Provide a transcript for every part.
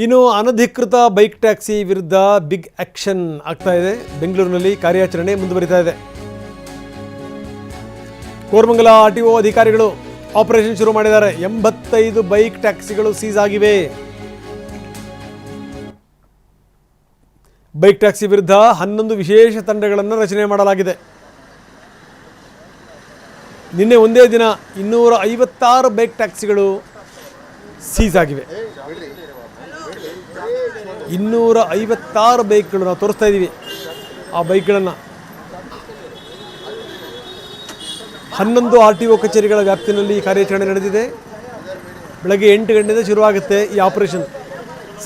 ಇನ್ನು ಅನಧಿಕೃತ bike taxi ವಿರುದ್ಧ ಬಿಗ್ ಆಕ್ಷನ್ ಆಗ್ತಾ ಇದೆ. ಬೆಂಗಳೂರಿನಲ್ಲಿ ಕಾರ್ಯಾಚರಣೆ ಮುಂದುವರಿತಾ ಇದೆ. ಕೋರಮಂಗಲ ಆರ್ಟಿಒ ಅಧಿಕಾರಿಗಳು ಆಪರೇಷನ್ ಶುರು ಮಾಡಿದ್ದಾರೆ. 85 ಬೈಕ್ ಟ್ಯಾಕ್ಸಿಗಳು ಸೀಸ್ ಆಗಿವೆ. ಬೈಕ್ ಟ್ಯಾಕ್ಸಿ ವಿರುದ್ಧ 11 ವಿಶೇಷ ತಂಡಗಳನ್ನು ರಚನೆ ಮಾಡಲಾಗಿದೆ. ನಿನ್ನೆ ಒಂದೇ ದಿನ 256 ಬೈಕ್ ಟ್ಯಾಕ್ಸಿಗಳು ಸೀಸ್ ಆಗಿವೆ. 256 ಬೈಕ್ಗಳು ನಾವು ತೋರಿಸ್ತಾ ಇದ್ದೀವಿ. ಆ ಬೈಕ್ಗಳನ್ನು 11 RTO ಕಚೇರಿಗಳ ವ್ಯಾಪ್ತಿನಲ್ಲಿ ಕಾರ್ಯಾಚರಣೆ ನಡೆದಿದೆ. ಬೆಳಗ್ಗೆ 8 ಗಂಟೆಯಿಂದ ಶುರುವಾಗುತ್ತೆ ಈ ಆಪರೇಷನ್.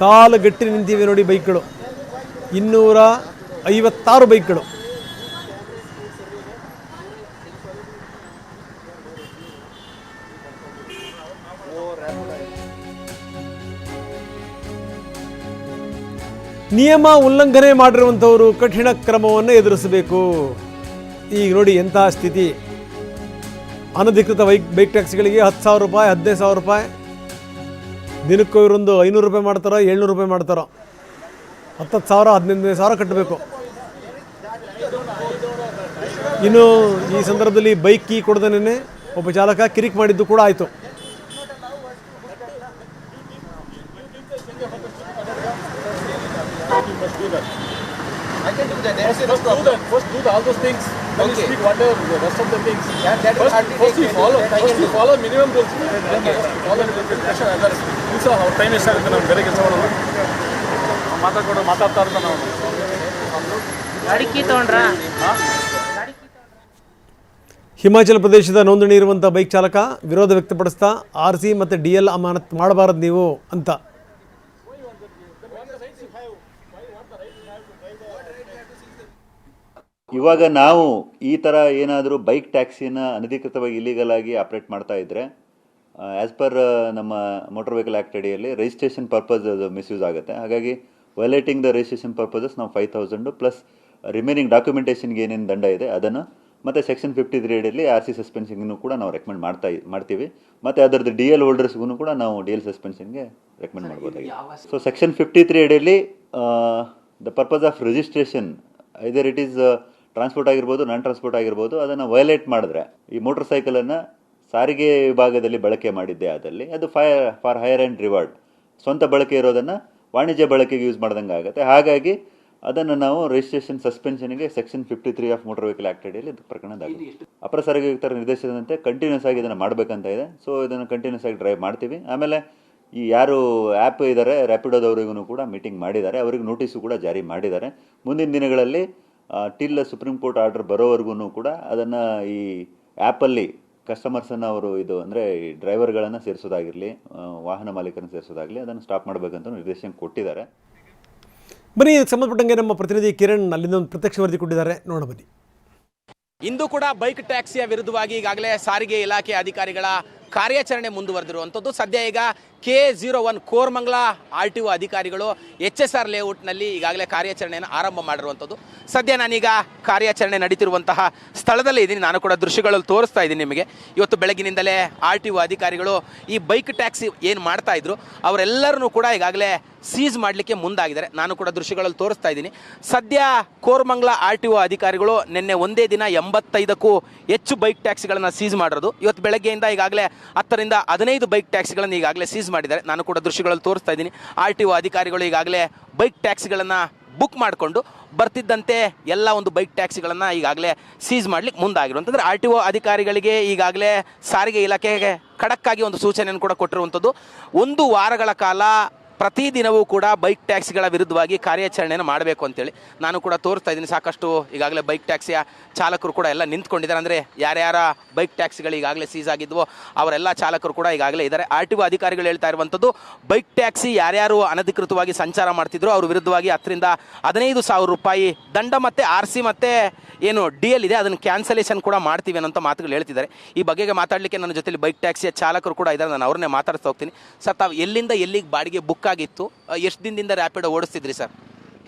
ಸಾಲುಗಟ್ಟಿ ನಿಂತಿವೆ ನೋಡಿ ಬೈಕ್ಗಳು. 256 ಬೈಕ್ಗಳು. ನಿಯಮ ಉಲ್ಲಂಘನೆ ಮಾಡಿರುವಂಥವರು ಕಠಿಣ ಕ್ರಮವನ್ನು ಎದುರಿಸಬೇಕು. ಈಗ ನೋಡಿ ಎಂತಹ ಸ್ಥಿತಿ. ಅನಧಿಕೃತ ಬೈಕ್ ಟ್ಯಾಕ್ಸಿಗಳಿಗೆ 10,000 ರೂಪಾಯಿ, 15,000 ರೂಪಾಯಿ, ದಿನಕ್ಕೂ ಇವರೊಂದು 500 ರೂಪಾಯಿ ಮಾಡ್ತಾರೋ, 700 ರೂಪಾಯಿ ಮಾಡ್ತಾರೋ, 10,000 15,000 ಕಟ್ಟಬೇಕು. ಇನ್ನು ಈ ಸಂದರ್ಭದಲ್ಲಿ ಬೈಕ್ ಕೀ ಕೊಡದೇನೆ ಒಬ್ಬ ಚಾಲಕ ಕಿರಿಕ್ ಮಾಡಿದ್ದು ಕೂಡ ಆಯಿತು. I can do that. First do all those things. Then you speak whatever the rest of the things. First you follow minimum rules. Follow the pressure others. Also our time is ಆಗುತ್ತೆ. ನಾವು ಬೇರೆ ಕೆಲಸ ಮಾಡೋದು. ಮಾತಾಡ್ತಾ ಇರ್ತಾನೆ ನಾವು. ಗಾಡಿ key ತಗೊಂಡ್ರಾ? Himachal ಪ್ರದೇಶದ ನೋಂದಣಿ ಇರುವಂಥ ಬೈಕ್ ಚಾಲಕ ವಿರೋಧ ವ್ಯಕ್ತಪಡಿಸ್ತಾ RC ಮತ್ತು DL ಅಮಾನತ್ ಮಾಡಬಾರದು ನೀವು ಅಂತ. ಇವಾಗ ನಾವು ಈ ಥರ ಏನಾದರೂ ಬೈಕ್ ಟ್ಯಾಕ್ಸಿನ ಅನಧಿಕೃತವಾಗಿ ಇಲೀಗಲ್ ಆಗಿ ಆಪ್ರೇಟ್ ಮಾಡ್ತಾ ಇದ್ದರೆ ಆ್ಯಸ್ ಪರ್ ನಮ್ಮ ಮೋಟರ್ ವೆಹಿಕಲ್ ಆ್ಯಕ್ಟ್ ಅಡಿಯಲ್ಲಿ ರಿಜಿಸ್ಟ್ರೇಷನ್ ಪರ್ಪಸ್ ಮಿಸ್ಯೂಸ್ ಆಗುತ್ತೆ. ಹಾಗಾಗಿ ವೈಲೇಟಿಂಗ್ ದ ರಿಜಿಸ್ಟ್ರೇಷನ್ ಪರ್ಪಸಸ್ ನಾವು 5,000 ಪ್ಲಸ್ ರಿಮೈನಿಂಗ್ ಡಾಕ್ಯುಮೆಂಟೇಷನ್ಗೆ ಏನೇನು ದಂಡ ಇದೆ ಅದನ್ನು, ಮತ್ತು ಸೆಕ್ಷನ್ 53 ಅಡಿಯಲ್ಲಿ RC ಸಸ್ಪೆನ್ಷನ್ಗೂ ಕೂಡ ನಾವು ರೆಕಮೆಂಡ್ ಮಾಡ್ತೀವಿ. ಮತ್ತು ಅದರದ್ದು DL ಹೋಲ್ಡರ್ಸ್ಗೂ ಕೂಡ ನಾವು DL ಸಸ್ಪೆನ್ಷನ್ಗೆ ರೆಕಮೆಂಡ್ ಮಾಡ್ಬೋದಾಗಿದೆ. ಸೊ ಸೆಕ್ಷನ್ 53 ಅಡಿಯಲ್ಲಿ the purpose of registration either it is transport ಆಗಿರ್ಬೋದು, ನಾನ್ ಟ್ರಾನ್ಸ್ಪೋರ್ಟ್ ಆಗಿರ್ಬೋದು, ಅದನ್ನು ವೈಲೇಟ್ ಮಾಡಿದ್ರೆ ಈ ಮೋಟರ್ ಸೈಕಲನ್ನು ಸಾರಿಗೆ ವಿಭಾಗದಲ್ಲಿ ಬಳಕೆ ಮಾಡಿದ್ದೆ ಆದಲ್ಲಿ ಅದು ಫಾರ್ ಹೈಯರ್ ಆ್ಯಂಡ್ ರಿವಾರ್ಡ್, ಸ್ವಂತ ಬಳಕೆ ಇರೋದನ್ನು ವಾಣಿಜ್ಯ ಬಳಕೆಗೆ ಯೂಸ್ ಮಾಡ್ದಂಗೆ ಆಗುತ್ತೆ. ಹಾಗಾಗಿ ಅದನ್ನು ನಾವು ರಿಜಿಸ್ಟ್ರೇಷನ್ ಸಸ್ಪೆನ್ಷನ್ಗೆ section 53 of motor vehicle act ಅಡಿಯಲ್ಲಿ ಇದು ಪ್ರಕರಣ ದಾಖಲೆ. ಅಪರ ಸಾರಿಗೆ ಆಯುಕ್ತರ ನಿರ್ದೇಶನದಂತೆ ಕಂಟಿನ್ಯೂಸ್ ಆಗಿ ಇದನ್ನು ಮಾಡಬೇಕಂತ ಇದೆ. ಸೊ ಇದನ್ನು ಕಂಟಿನ್ಯೂಸ್ ಆಗಿ ಡ್ರೈವ್ ಮಾಡ್ತೀವಿ. ಆಮೇಲೆ ಈ ಯಾರು ಆ್ಯಪ್ ಇದ್ದಾರೆ ರ್ಯಾಪಿಡೋದವರಿಗೂ ಕೂಡ ಮೀಟಿಂಗ್ ಮಾಡಿದ್ದಾರೆ, ಅವರಿಗೆ ನೋಟಿಸು ಕೂಡ ಜಾರಿ ಮಾಡಿದ್ದಾರೆ. ಮುಂದಿನ ದಿನಗಳಲ್ಲಿ ಟಿಲ್ ಸುಪ್ರೀಂ ಕೋರ್ಟ್ ಆರ್ಡರ್ ಬರೋವರೆಗೂ ಕೂಡ ಅದನ್ನು ಈ ಆ್ಯಪಲ್ಲಿ ಕಸ್ಟಮರ್ಸನ್ನು ಅವರು ಇದು ಅಂದರೆ ಈ ಡ್ರೈವರ್ಗಳನ್ನು ಸೇರಿಸೋದಾಗಿರಲಿ, ವಾಹನ ಮಾಲೀಕರನ್ನು ಸೇರಿಸೋದಾಗಲಿ ಅದನ್ನು ಸ್ಟಾಪ್ ಮಾಡಬೇಕಂತ ನಿರ್ದೇಶನ ಕೊಟ್ಟಿದ್ದಾರೆ. ಬನ್ನಿ, ಸಂಬಂಧಪಟ್ಟಂಗೆ ನಮ್ಮ ಪ್ರತಿನಿಧಿ ಕಿರಣ್ ಅಲ್ಲಿಂದ ಒಂದು ಪ್ರತ್ಯಕ್ಷ ವರದಿ ಕೊಟ್ಟಿದ್ದಾರೆ, ನೋಡ ಬನ್ನಿ. ಇಂದು ಕೂಡ ಬೈಕ್ ಟ್ಯಾಕ್ಸಿಯ ವಿರುದ್ಧವಾಗಿ ಈಗಾಗಲೇ ಸಾರಿಗೆ ಇಲಾಖೆ ಅಧಿಕಾರಿಗಳ ಕಾರ್ಯಾಚರಣೆ ಮುಂದುವರೆದಿರುವಂಥದ್ದು. ಸದ್ಯ ಈಗ K01 ಕೋರಮಂಗಲ RTO ಅಧಿಕಾರಿಗಳು HSR ಲೇಔಟ್ನಲ್ಲಿ ಈಗಾಗಲೇ ಕಾರ್ಯಾಚರಣೆಯನ್ನು ಆರಂಭ ಮಾಡಿರುವಂಥದ್ದು. ಸದ್ಯ ನಾನೀಗ ಕಾರ್ಯಾಚರಣೆ ನಡೀತಿರುವಂತಹ ಸ್ಥಳದಲ್ಲಿ ಇದ್ದೀನಿ. ನಾನು ಕೂಡ ದೃಶ್ಯಗಳಲ್ಲಿ ತೋರಿಸ್ತಾ ಇದ್ದೀನಿ ನಿಮಗೆ. ಇವತ್ತು ಬೆಳಗಿನಿಂದಲೇ RTO ಅಧಿಕಾರಿಗಳು ಈ ಬೈಕ್ ಟ್ಯಾಕ್ಸಿ ಏನು ಮಾಡ್ತಾ ಇದ್ರು ಅವರೆಲ್ಲರನ್ನೂ ಕೂಡ ಈಗಾಗಲೇ ಸೀಸ್ ಮಾಡಲಿಕ್ಕೆ ಮುಂದಾಗಿದ್ದಾರೆ. ನಾನು ಕೂಡ ದೃಶ್ಯಗಳಲ್ಲಿ ತೋರಿಸ್ತಾ ಇದ್ದೀನಿ. ಸದ್ಯ ಕೋರಮಂಗಲ RTO ಅಧಿಕಾರಿಗಳು ನಿನ್ನೆ ಒಂದೇ ದಿನ 85ಕ್ಕೂ ಹೆಚ್ಚು ಬೈಕ್ ಟ್ಯಾಕ್ಸಿಗಳನ್ನು ಸೀಸ್ ಮಾಡಿರೋದು. ಇವತ್ತು ಬೆಳಗ್ಗೆಯಿಂದ ಈಗಾಗಲೇ 10 ರಿಂದ 15 ಬೈಕ್ ಟ್ಯಾಕ್ಸಿಗಳನ್ನು ಈಗಾಗಲೇ ಸೀಸ್ ಮಾಡಿದ್ದಾರೆ. ನಾನು ಕೂಡ ದೃಶ್ಯಗಳಲ್ಲಿ ತೋರಿಸ್ತಾ ಇದ್ದೀನಿ. RTO ಅಧಿಕಾರಿಗಳು ಈಗಾಗಲೇ ಬೈಕ್ ಟ್ಯಾಕ್ಸಿಗಳನ್ನು ಬುಕ್ ಮಾಡಿಕೊಂಡು ಬರ್ತಿದ್ದಂತೆ ಎಲ್ಲ ಒಂದು ಬೈಕ್ ಟ್ಯಾಕ್ಸಿಗಳನ್ನು ಈಗಾಗಲೇ ಸೀಸ್ ಮಾಡಲಿಕ್ಕೆ ಮುಂದಾಗಿರುವಂಥದ್ದು. RTO ಅಧಿಕಾರಿಗಳಿಗೆ ಈಗಾಗಲೇ ಸಾರಿಗೆ ಇಲಾಖೆಗೆ ಖಡಕ್ಕಾಗಿ ಒಂದು ಸೂಚನೆಯನ್ನು ಕೂಡ ಕೊಟ್ಟಿರುವಂಥದ್ದು. 1 ವಾರಗಳ ಕಾಲ ಪ್ರತಿದಿನವೂ ಕೂಡ ಬೈಕ್ ಟ್ಯಾಕ್ಸಿಗಳ ವಿರುದ್ಧವಾಗಿ ಕಾರ್ಯಾಚರಣೆಯನ್ನು ಮಾಡಬೇಕು ಅಂತೇಳಿ ನಾನು ಕೂಡ ತೋರಿಸ್ತಾ ಇದ್ದೀನಿ. ಸಾಕಷ್ಟು ಈಗಾಗಲೇ ಬೈಕ್ ಟ್ಯಾಕ್ಸಿಯ ಚಾಲಕರು ಕೂಡ ಎಲ್ಲ ನಿಂತ್ಕೊಂಡಿದ್ದಾರೆ. ಅಂದರೆ ಯಾರ್ಯಾರ ಬೈಕ್ ಟ್ಯಾಕ್ಸಿಗಳು ಈಗಾಗಲೇ ಸೀಸ್ ಆಗಿದ್ವೋ ಅವರೆಲ್ಲ ಚಾಲಕರು ಕೂಡ ಈಗಾಗಲೇ ಇದ್ದಾರೆ. RTO ಅಧಿಕಾರಿಗಳು ಹೇಳ್ತಾ ಇರುವಂಥದ್ದು, ಬೈಕ್ ಟ್ಯಾಕ್ಸಿ ಯಾರ್ಯಾರು ಅನಧಿಕೃತವಾಗಿ ಸಂಚಾರ ಮಾಡ್ತಿದ್ರು ಅವ್ರ ವಿರುದ್ಧವಾಗಿ 10 ರಿಂದ 15,000 ರೂಪಾಯಿ ದಂಡ ಮತ್ತು RC ಮತ್ತು ಏನು DL ಇದೆ ಅದನ್ನು ಕ್ಯಾನ್ಸಲೇಷನ್ ಕೂಡ ಮಾಡ್ತೀವಿ ಅನ್ನೋಂಥ ಮಾತುಗಳು ಹೇಳ್ತಿದ್ದಾರೆ. ಈ ಬಗೆಗೆ ಮಾತಾಡಲಿಕ್ಕೆ ನನ್ನ ಜೊತೆಲಿ ಬೈಕ್ ಟ್ಯಾಕ್ಸಿಯ ಚಾಲಕರು ಕೂಡ ಇದ್ದಾರೆ. ನಾನು ಅವ್ರನ್ನೇ ಮಾತಾಡ್ತಾ ಹೋಗ್ತೀನಿ. ಸರ್, ತಾವು ಎಲ್ಲಿಂದ ಎಲ್ಲಿಗೆ ಬಾಡಿಗೆ ಬುಕ್ ಆಗಿತ್ತು, ಎಷ್ಟು ದಿನದಿಂದ ರ್ಯಾಪಿಡೋ ಓಡಿಸ್ತಿದ್ರಿ ಸರ್?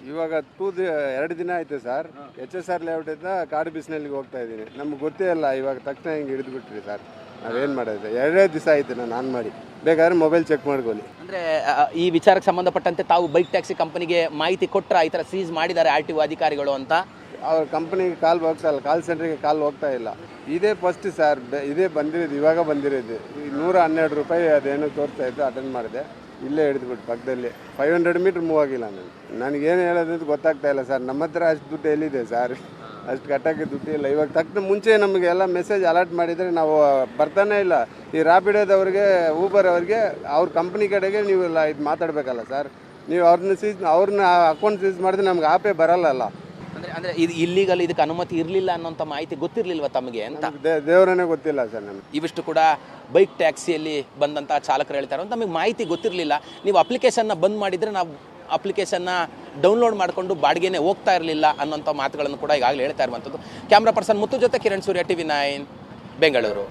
ಇವಾಗ 2 ದಿನ ಆಯಿತು ಸರ್. HSR ಲೇಔಟಿಂದ ಕಾಡು ಬಿಸಿನಲ್ಲಿಗೆ ಹೋಗ್ತಾ ಇದ್ದೀನಿ. ನಮ್ಗೆ ಗೊತ್ತೇ ಇಲ್ಲ, ಇವಾಗ ತಕ್ಷಣ ಹಿಂಗೆ ಹಿಡಿದು ಬಿಟ್ರಿ ಸರ್. ನಾವೇನು ಮಾಡೋದು 2 ದಿವಸ ಆಯಿತು ನಾನು ಆನ್ ಮಾಡಿ, ಬೇಕಾದ್ರೆ ಮೊಬೈಲ್ ಚೆಕ್ ಮಾಡ್ಕೊಳ್ಳಿ. ಅಂದ್ರೆ ಈ ವಿಚಾರಕ್ಕೆ ಸಂಬಂಧಪಟ್ಟಂತೆ ತಾವು ಬೈಕ್ ಟ್ಯಾಕ್ಸಿ ಕಂಪನಿಗೆ ಮಾಹಿತಿ ಕೊಟ್ಟರೆ ಈ ಥರ ಸೀಸ್ ಮಾಡಿದ್ದಾರೆ RTO ಅಧಿಕಾರಿಗಳು ಅಂತ? ಅವ್ರ ಕಂಪ್ನಿಗೆ ಕಾಲ್ ಹೋಗ್ತಾ ಇಲ್ಲ, ಕಾಲ್ ಸೆಂಟ್ರಿಗೆ ಕಾಲ್ ಹೋಗ್ತಾ ಇಲ್ಲ. ಇದೇ ಫಸ್ಟ್ ಸರ್, ಇದೇ ಬಂದಿರೋದು, ಇವಾಗ ಬಂದಿರೋದು. 112 ರೂಪಾಯಿ ಅದೇನೋ ತೋರಿಸ್ತಾ ಇದ್ದು, ಅಟೆಂಡ್ ಮಾಡಿದೆ. ಇಲ್ಲೇ ಹಿಡಿದ್ಬಿಟ್ಟು ಪಕ್ಕದಲ್ಲಿ 500 ಮೀಟ್ರ್ ಮೂವ್ ಆಗಿಲ್ಲ. ನನಗೇನು ಹೇಳೋದಂತ ಗೊತ್ತಾಗ್ತಾ ಇಲ್ಲ ಸರ್. ನಮ್ಮ ಹತ್ರ ಅಷ್ಟು ದುಡ್ಡು ಎಲ್ಲಿದೆ ಸರ್? ಅಷ್ಟು ಕಟ್ಟೋಕ್ಕೆ ದುಡ್ಡು ಇಲ್ಲ. ಇವಾಗ ತಕ್ಷಣ ಮುಂಚೆ ನಮಗೆ ಎಲ್ಲ ಮೆಸೇಜ್ ಅಲರ್ಟ್ ಮಾಡಿದರೆ ನಾವು ಬರ್ತಾನೆ ಇಲ್ಲ. ಈ ರ್ಯಾಪಿಡೋದವ್ರಿಗೆ, ಊಬರ್ ಅವ್ರಿಗೆ, ಅವ್ರ ಕಂಪ್ನಿ ಕಡೆಗೆ ನೀವು ಎಲ್ಲ ಇದು ಮಾತಾಡಬೇಕಲ್ಲ ಸರ್. ನೀವು ಅವ್ರನ್ನ ಅಕೌಂಟ್ ಸೀಸ್ ಮಾಡಿದ್ರೆ ನಮ್ಗೆ ಆಪೇ ಬರಲ್ಲ. ಅಂದ್ರೆ ಇದು ಇಲ್ಲಿಗಲ್, ಇದಕ್ಕೆ ಅನುಮತಿ ಇರಲಿಲ್ಲ ಅನ್ನೋಂಥ ಮಾಹಿತಿ ಗೊತ್ತಿರಲಿಲ್ವ ತಮಗೆ ಅಂತ? ದೇವರನ್ನೇ ಗೊತ್ತಿಲ್ಲ ಸರ್ ನಮಗೆ. ಇವಿಷ್ಟು ಕೂಡ ಬೈಕ್ ಟ್ಯಾಕ್ಸಿಯಲ್ಲಿ ಬಂದಂಥ ಚಾಲಕರು ಹೇಳ್ತಾರೆ, ನಮಗೆ ಮಾಹಿತಿ ಗೊತ್ತಿರಲಿಲ್ಲ. ನೀವು ಅಪ್ಲಿಕೇಶನ್ನ ಬಂದ್ ಮಾಡಿದರೆ ನಾವು ಅಪ್ಲಿಕೇಶನ್ನ ಡೌನ್ಲೋಡ್ ಮಾಡಿಕೊಂಡು ಬಾಡಿಗೆನೇ ಹೋಗ್ತಾ ಇರಲಿಲ್ಲ ಅನ್ನೋಂಥ ಮಾತುಗಳನ್ನು ಕೂಡ ಈಗಾಗಲೇ ಹೇಳ್ತಾ ಇರುವಂಥದ್ದು. ಕ್ಯಾಮ್ರಾ ಪರ್ಸನ್ ಮುತ್ತು ಜೊತೆ ಕಿರಣ್ ಸೂರ್ಯ, TV9 ಬೆಂಗಳೂರು.